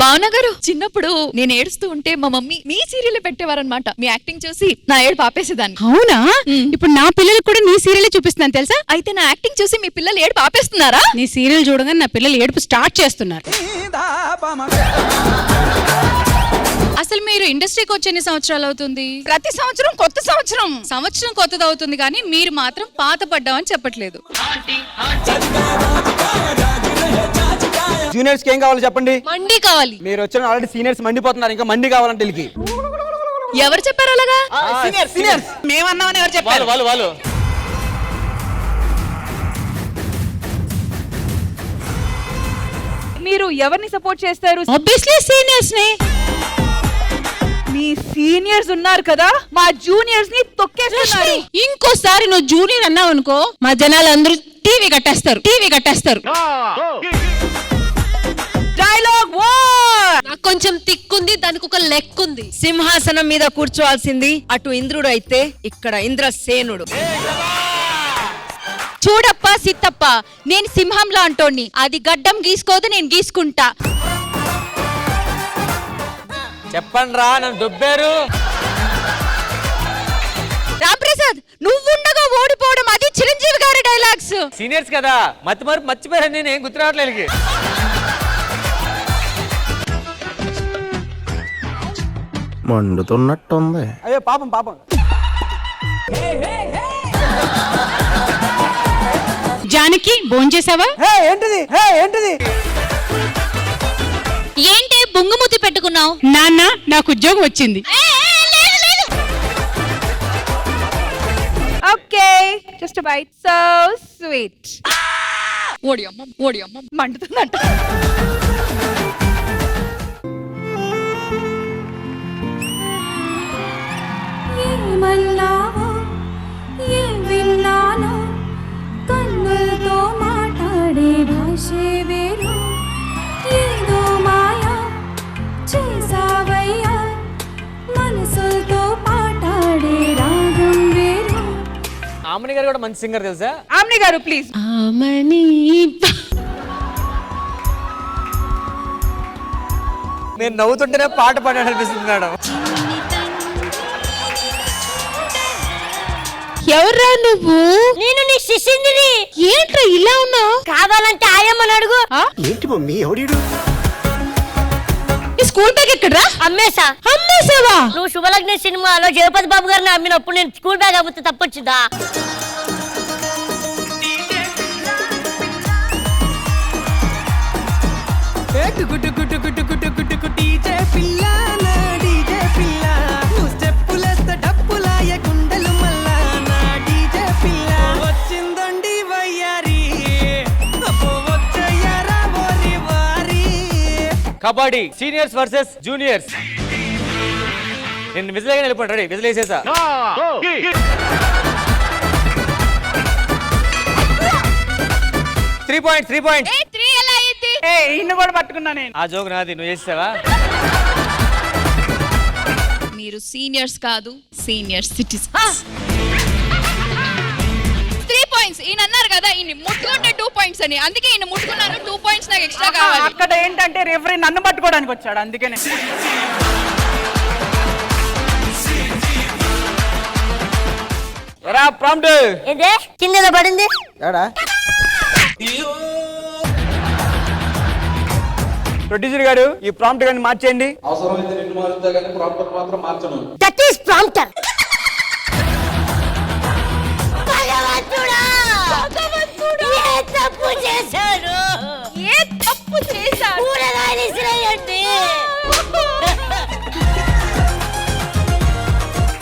భావన గారు, చిన్నప్పుడు నేను ఏడుస్తూ ఉంటే మా మమ్మీ మీ సీరియల్ పెట్టేవారనమాట. మీ యాక్టింగ్ చూసి నా ఏడు పాపేసేదాన్ని. అవునా? ఇప్పుడు నా పిల్లలకు కూడా నీ సీరియల్ చూపిస్తున్నాను తెలుసా? అయితే నా యాక్టింగ్ చూసి మీ పిల్లలు ఏడు పాపేస్తున్నారా? నీ సీరియల్ చూడగానే నా పిల్లలు ఏడుపు స్టార్ట్ చేస్తున్నారు. అసలు మీరు ఇండస్ట్రీకి వచ్చి ఎన్ని సంవత్సరాలు అవుతుంది? ప్రతి సంవత్సరం కొత్త సంవత్సరం కొత్తది అవుతుంది కానీ మీరు మాత్రం పాత పడ్డామని చెప్పట్లేదు. జూనియర్స్ కి ఏం కావాలి చెప్పండి? మండి కావాలి. మీరు వచ్చిన ఆల్రెడీ సీనియర్స్ మండిపోతున్నారు, ఇంకా మండి కావాలంటే వీళ్ళకి. ఎవరు చెప్పారు అలాగా? సీనియర్స్ మేమన్నామని ఎవరు చెప్పారు? వాళ్ళు మీరు ఎవరిని సపోర్ట్ చేస్తారు? ఆబ్వియస్లీ సీనియర్స్ ని. మీ సీనియర్స్ ఉన్నారు కదా, మా జూనియర్స్ ని తొక్కేస్తున్నారు. ఇంకోసారి నువ్వు జూనియర్ అన్నావు అనుకో, మా జనాలు అందరూ టీవీ కట్టేస్తారు. డైలాగ్ నాకు కొంచెం తిక్కుంది, దానికి ఒక లెక్కుంది. సింహాసనం మీద కూర్చోవాల్సింది అటు ఇంద్రుడు అయితే ఇక్కడ ఇంద్రసేనుడు. చూడప్ప సిత్తప్ప, నేను సింహంలా అంటోని, అది గడ్డం గీసుకోదు, నేను గీసుకుంటా. చెప్పండి రా, నన్ను దొబ్బారు. రాంప్రసాద్, నువ్వుండగా ఓడిపోవడం అది చిరంజీవి గారి డైలాగ్స్. సీనియర్స్ కదా, మర్చిపోయాను, నేను ఏం గుర్తు రావట్లేదు. మండుతున్నట్టుంది. అయ్యో పాపం. జానకి భోంచేసావా? ఏంటిది? ఏంటి బొంగుమూతి పెట్టుకున్నావు? నాన్న, నాకు ఉద్యోగం వచ్చింది. Okay, just bite, so sweet. ఓడి అమ్మ మండుతుందంట. ఏమన్నావో ఏం విన్నానో, కన్నులతో మాట్లాడే భాషే వేరు, ఏదో మాయా చేసావయ్యా, మనసులతో మాట్లాడే రాగం వేరు. ఆమని గారు కూడా మంచి సింగర్ తెలుసా? ఆమ్ని గారు ప్లీజ్. నేను నవ్వుతుంటేనే పాట పాడాలి అనిపిస్తుంది మేడం. ఎవర్రా నువ్వు? నేను నీ శిష్యుడిని. ఏంట్రా ఇలా ఉన్నావు? కావాలంటే ఆయమ్మని అడుగు. ఏంటి మమ్మీ ఎవడీడు? ఈ స్కూల్ బ్యాగ్ ఎక్కడ్రా? అమ్మేసావా? నువ్వు శుభలగ్న సినిమాలో జగపతి బాబు గారిని అమ్మినప్పుడు నేను స్కూల్ బ్యాగ్ అమ్మితే తప్పొచ్చిందా? Kabaddi seniors versus juniors. నేను విజిల్ వెళ్ళిపోండి. రెడీ, విజిల్ వేసేసా. 3 పాయింట్స్. ఇన్ని కూడా పట్టుకున్నా నేను. ఆ జోక్ నాది, నువ్వు చేసావా? మీరు సీనియర్స్ కాదు, సీనియర్ సిటిజన్స్. 3 పాయింట్స్. ఈయన అన్నారు కదా, ఈయన ముట్టుకుంటే 2 పాయింట్స్ అని, అందుకే ఈయన ముట్టుకున్నారు. 2 పాయింట్స్ నాకు ఎక్స్ట్రా కావాలి. అక్కడ ఏంటంటే రెఫరీ నన్ను పట్టుకోవడానికి వచ్చాడు, అందుకనే. ఎరా ప్రాంప్ట్ ఏంటే కింద పడింది? ఏడా ప్రొడ్యూసర్ గారు, ఈ ప్రాంప్ట్ గాని మార్చేయండి. అవసరమైతే నిన్ను మారుతా కానీ ప్రాంప్టర్ మాత్రం మార్చను. That is prompter. ఏ తప్పు చేశారు? కూరగాయలు ఇసిరేయండి.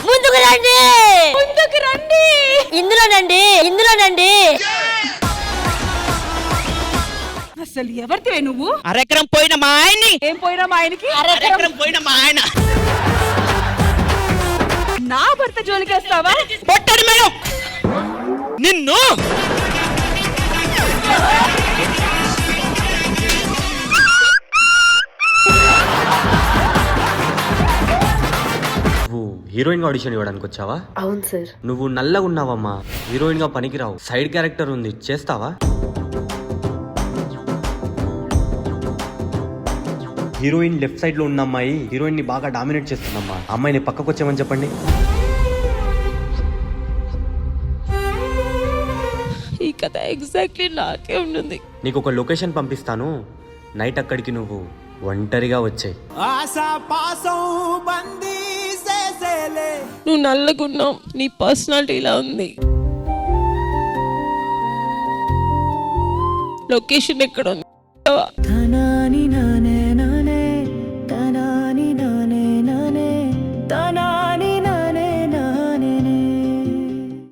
ముందుకు రండి. ఇందులోనండి. అసలు ఎవరితే నువ్వు? అరెకరం పోయిన మా ఆయన్ని. ఏం పోయినా మా ఆయనకి? అరెకరం పోయిన మా ఆయన. నా భర్త జోలికి వస్తావా? కొట్టండి మేడం నిన్ను. హీరోయిన్ గా ఆడిషన్ ఇవ్వడానికి వచ్చావా? అవును సార్. నువ్వు నల్లగా ఉన్నావమ్మా, హీరోయిన్ గా పనికిరావు. సైడ్ క్యారెక్టర్ ఉంది, చేస్తావా? హీరోయిన్ లెఫ్ట్ సైడ్ లో ఉన్న అమ్మాయి హీరోయిన్ ని బాగా డామినేట్ చేస్తుందమ్మా. ఆ అమ్మాయిని పక్కకు వచ్చేమని చెప్పండి. ఈ కథ ఎగ్జాక్ట్లీ నాకే ఉంటుంది. నీకు ఒక లొకేషన్ పంపిస్తాను, నైట్ అక్కడికి నువ్వు ఒంటరిగా వచ్చాయి. నువ్వు నల్లగున్నావు, నీ పర్సనాలిటీ ఇలా ఉంది. లొకేషన్ ఎక్కడ ఉంది?